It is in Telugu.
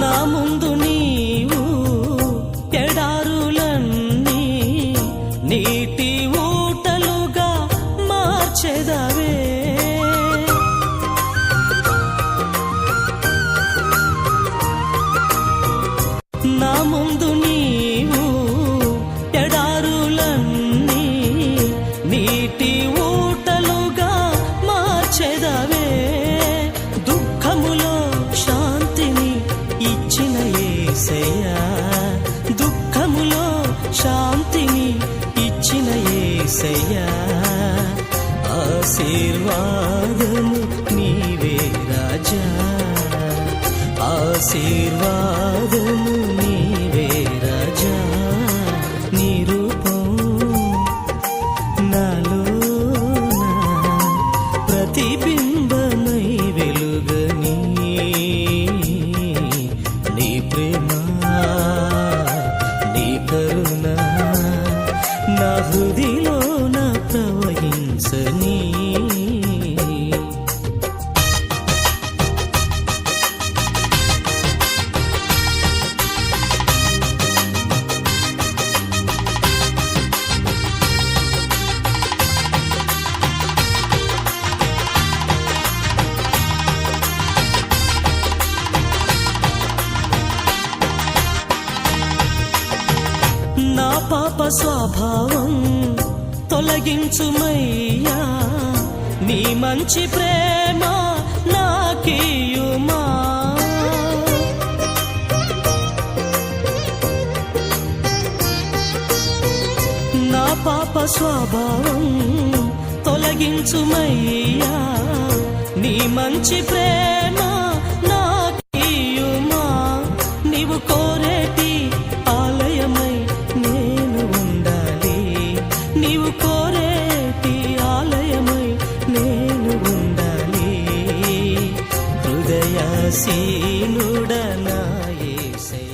నా ముందు నీవు ఎడారులన్నీ నీటి ఊటలుగా మార్చెదవే. నా ముందు నీవు ఎడారులన్నీ నీటి ఊటలుగా మార్చెదవే. దుఃఖములో శాంతిని ఇచ్చిన యేసయ్యా, దుఃఖములో శాంతిని ఇచ్చిన యేసయ్యా. ఆశీర్వాదము నీవే రాజా, ఆశీర్వాదము నీవే రాజా. నీ రూపం నాలోన ప్రతిబింబమై వెలుగని, నీ ప్రేమ నీ కరుణ నా హృదిలోన ప్రవహించని. నా పాప స్వభావం తొలగించుమయ్యా, నీ మంచి ప్రేమ నాకియుమా. నా పాప స్వభావం తొలగించుమయ్యా, నీ మంచి ప్రేమ నాకియుమా. నీవు కోరేటి ఆలయమై నేను ఉండాలి, నీవు కోరేటి ఆలయమై నేను ఉండాలి. హృదయాసీనుడనా యేసయ్యా.